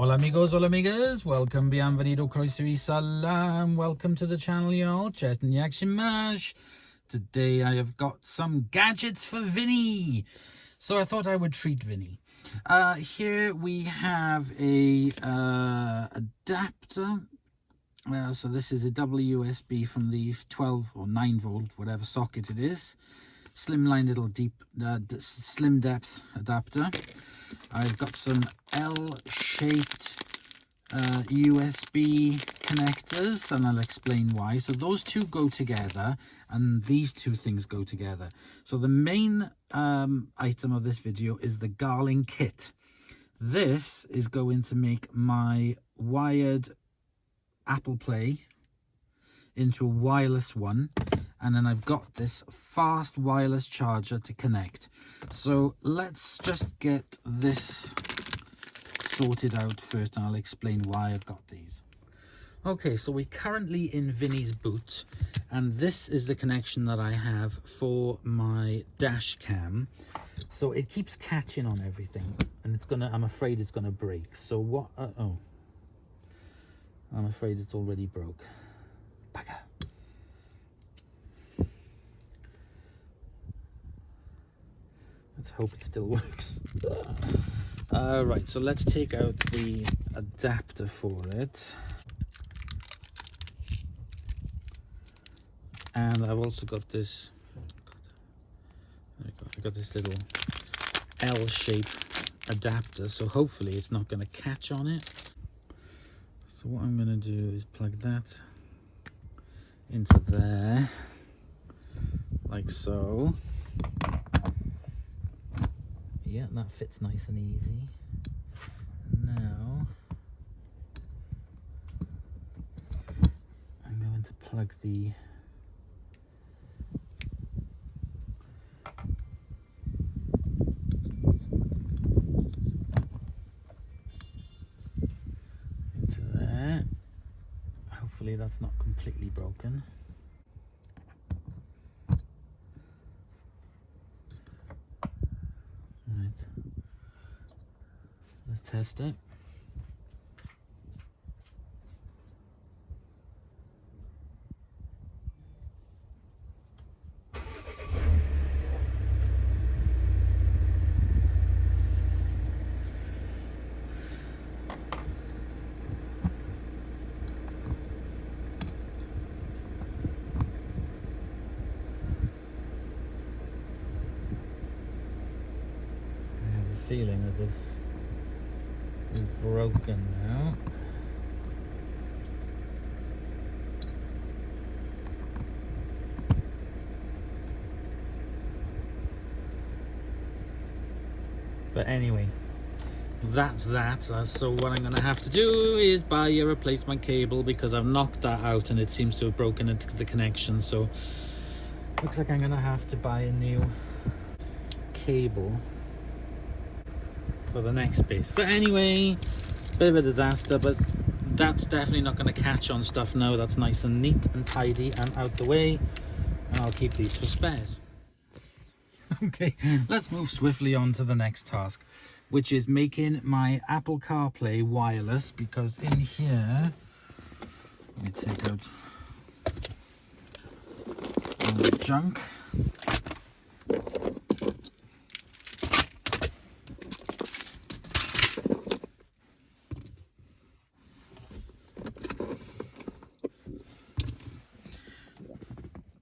Hola amigos, hola amigas, welcome, bienvenido, croeso y salam, welcome to the channel y'all, Chet and Yakshimash. Today I have got some gadgets for Vinny, so I thought I would treat Vinny. Here we have a adapter, so this is a WSB from the 12 or 9 volt, whatever socket it is. Slimline little slim depth adapter. I've got some L-shaped USB connectors, and I'll explain why. So those two go together, and these two things go together. So the main item of this video is the Garling kit. This is going to make my wired Apple Play into a wireless one. And then I've got this fast wireless charger to connect. So let's just get this sorted out first, and I'll explain why I've got these. Okay, so we're currently in Vinny's boot, and this is the connection that I have for my dash cam. So it keeps catching on everything, and I'm afraid it's gonna break. So what, oh, I'm afraid it's already broke. Bugger. Let's hope it still works. Right, so let's take out the adapter for it. And I've also got this, I've got this little L-shaped adapter, so hopefully it's not going to catch on it. So what I'm going to do is plug that into there, like so. Yeah, that fits nice and easy. And now I'm going to plug into there. Hopefully that's not completely broken. Let's test it. I have a feeling that this is broken now. But anyway, that's that. So what I'm going to have to do is buy a replacement cable, because I've knocked that out and it seems to have broken into the connection. So looks like I'm going to have to buy a new cable for the next base. But anyway, bit of a disaster, but that's definitely not going to catch on stuff now. That's nice and neat and tidy and out the way, and I'll keep these for spares. Okay, let's move swiftly on to the next task, which is making my Apple CarPlay wireless, because in here, let me take out all the junk.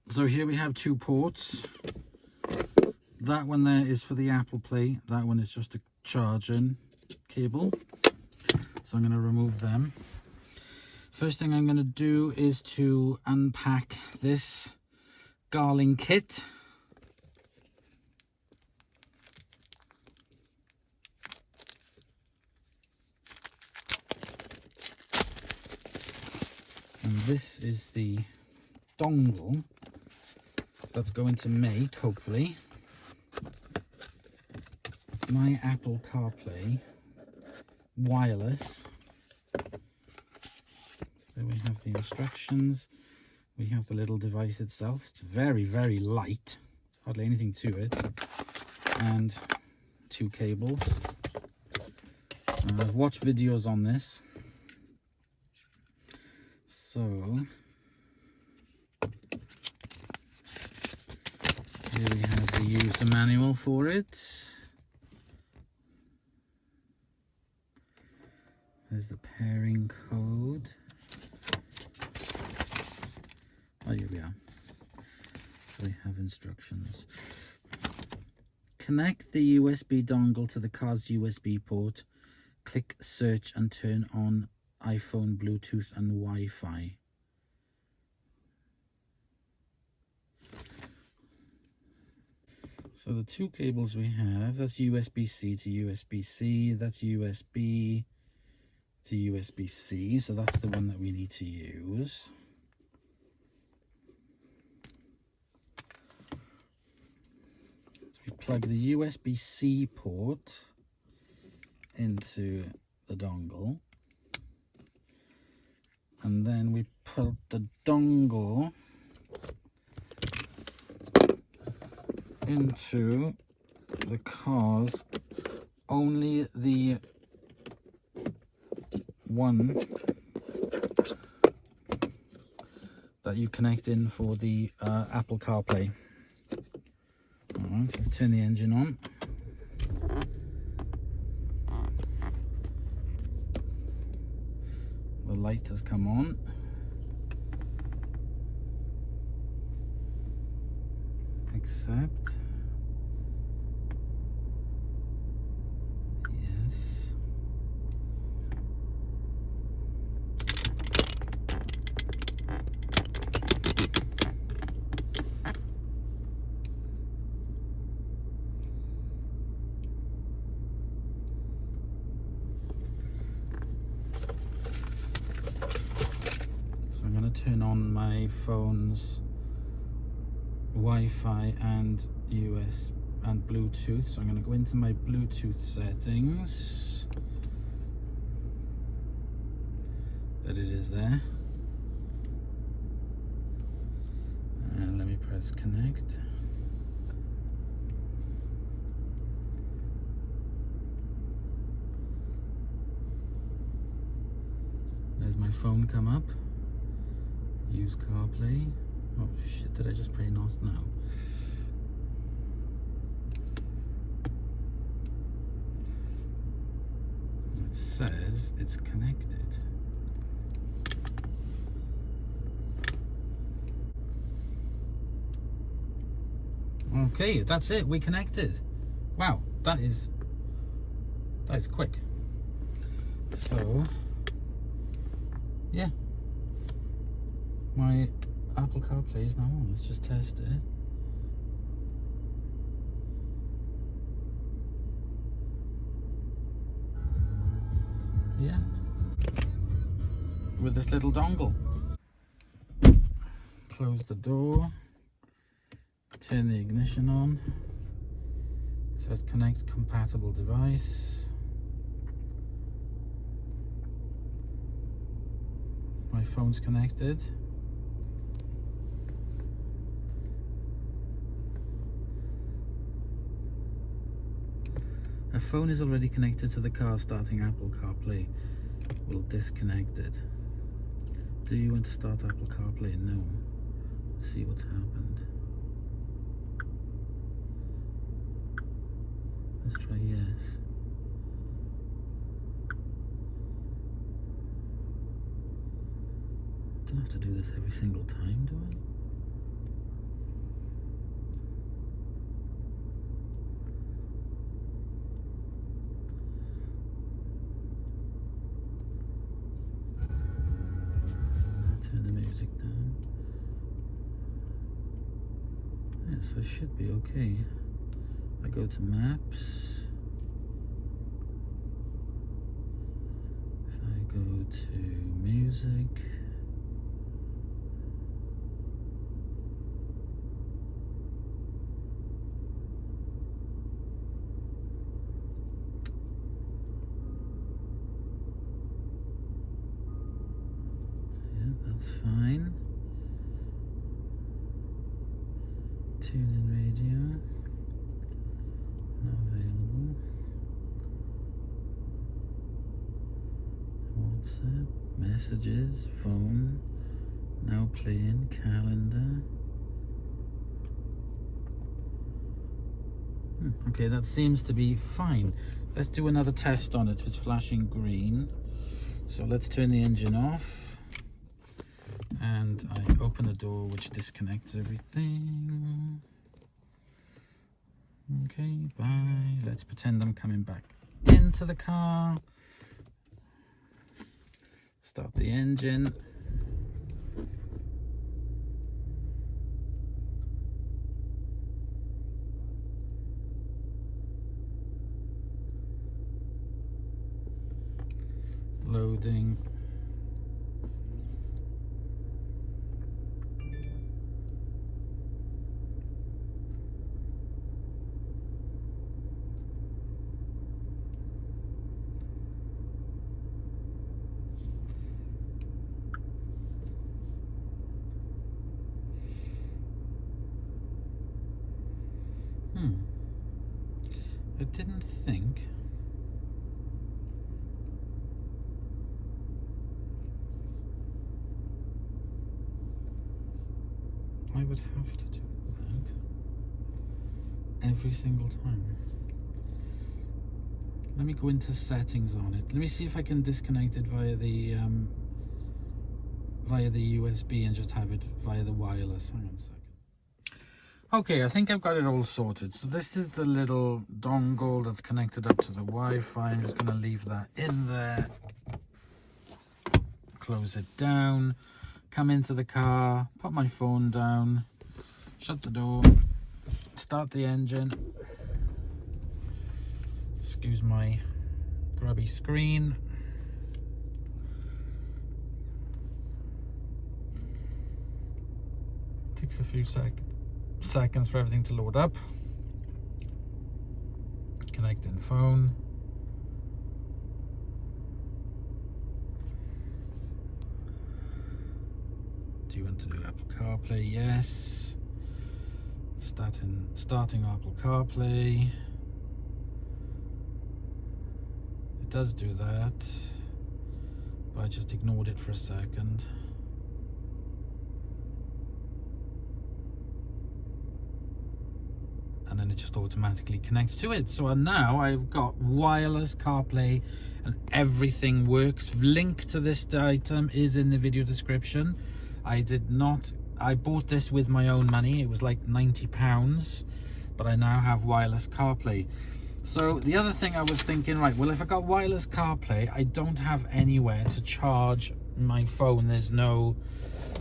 So here we have 2 ports. That one there is for the Apple Play. That one is just a charging cable. So I'm going to remove them. First thing I'm going to do is to unpack this Garling kit. And this is the dongle that's going to make, hopefully, my Apple CarPlay wireless. So there we have the instructions. We have the little device itself. It's very, very light. There's hardly anything to it. And 2 cables. I've watched videos on this, so here we have the user manual for it. There's the pairing code. Oh, here we are. So we have instructions. Connect the USB dongle to the car's USB port. Click search and turn on iPhone, Bluetooth and Wi-Fi. So the two cables we have, that's USB-C to USB-C, that's USB to USB-C, so that's the one that we need to use. So we plug the USB-C port into the dongle, and then we put the dongle into the car's only the one that you connect in for the Apple CarPlay. Alright, let's turn the engine on. The light has come on. Accept. Yes. So I'm going to turn on my phone's Wi-Fi and US and Bluetooth. So I'm going to go into my Bluetooth settings. That it is there. And let me press connect. There's my phone come up. Use CarPlay. Oh shit, did I just play NOS now? It says it's connected. Okay, that's it, we connected. Wow, that is quick. So yeah, my Apple CarPlay is now on. Let's just test it. Yeah, with this little dongle. Close the door, turn the ignition on. It says connect compatible device. My phone's connected. A phone is already connected to the car. Starting Apple CarPlay will disconnect it. Do you want to start Apple CarPlay? No. Let's see what's happened. Let's try yes. Don't have to do this every single time, do I? Turn the music down. Yeah, so it should be okay. I go to maps. If I go to music. That's fine. Tune in radio. Not available. WhatsApp, messages, phone, now playing, calendar. Okay, that seems to be fine. Let's do another test on it. It's flashing green. So let's turn the engine off. And I open the door, which disconnects everything. Okay, bye. Let's pretend I'm coming back into the car. Start the engine. Loading. I didn't think I would have to do that every single time. Let me go into settings on it. Let me see if I can disconnect it via the USB and just have it via the wireless. Hang on a second. Okay, I think I've got it all sorted. So this is the little dongle that's connected up to the Wi-Fi. I'm just going to leave that in there. Close it down. Come into the car. Put my phone down. Shut the door. Start the engine. Excuse my grubby screen. Takes a few seconds for everything to load up. Connecting phone. Do you want to do Apple CarPlay? Yes. Starting Apple CarPlay. It does do that, but I just ignored it for a second. And then it just automatically connects to it. So now I've got wireless CarPlay and everything works. Link to this item is in the video description. I bought this with my own money. It was like £90, but I now have wireless CarPlay. So the other thing I was thinking, right, well, if I got wireless CarPlay, I don't have anywhere to charge my phone. There's no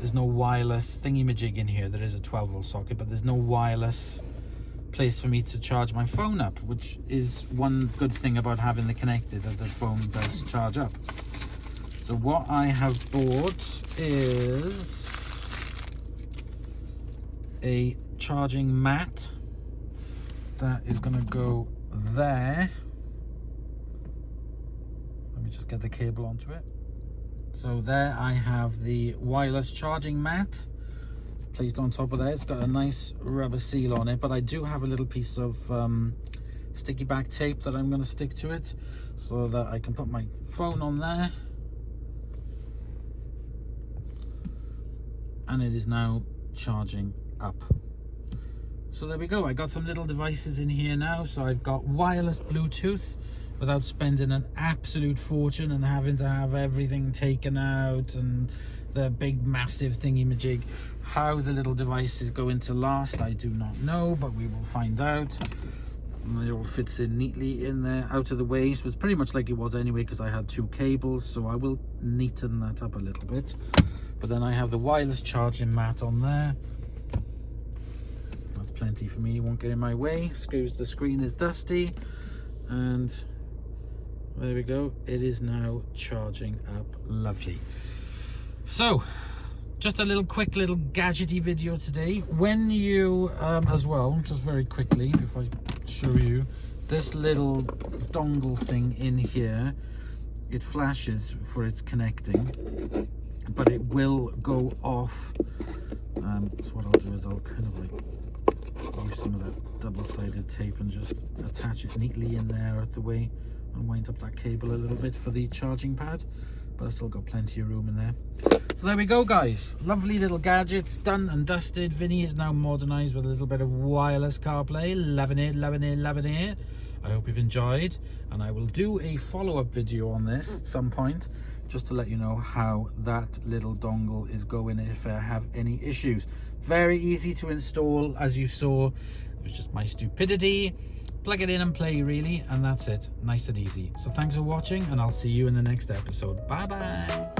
wireless thingy-majig in here. There is a 12-volt socket, but there's no wireless place for me to charge my phone up, which is one good thing about having the connected, that the phone does charge up. So what I have bought is a charging mat that is going to go there. Let me just get the cable onto it. So there I have the wireless charging mat placed on top of there. It's got a nice rubber seal on it, but I do have a little piece of sticky back tape that I'm going to stick to it so that I can put my phone on there. And it is now charging up. So there we go. I got some little devices in here now. So I've got wireless Bluetooth without spending an absolute fortune and having to have everything taken out and the big massive thingy-majig. How the little device is going to last, I do not know, but we will find out. And it all fits in neatly in there, out of the way. So it's pretty much like it was anyway, because I had two cables, so I will neaten that up a little bit. But then I have the wireless charging mat on there. That's plenty for me, won't get in my way. The screen is dusty, and there we go. It is now charging up lovely. So just a quick little gadgety video today. When you as well, just very quickly, if I show you this little dongle thing in here, it flashes for its connecting, but it will go off. So what I'll do is I'll kind of like use some of that double-sided tape and just attach it neatly in there out the way and wind up that cable a little bit for the charging pad. but I've still got plenty of room in there. So there we go, guys. Lovely little gadgets, done and dusted. Vinny is now modernized with a little bit of wireless CarPlay. Loving it, loving it, loving it. I hope you've enjoyed, and I will do a follow-up video on this at some point, just to let you know how that little dongle is going if I have any issues. Very easy to install, as you saw. It was just my stupidity. Plug it in and play, really, and that's it. Nice and easy. So thanks for watching, and I'll see you in the next episode. Bye bye.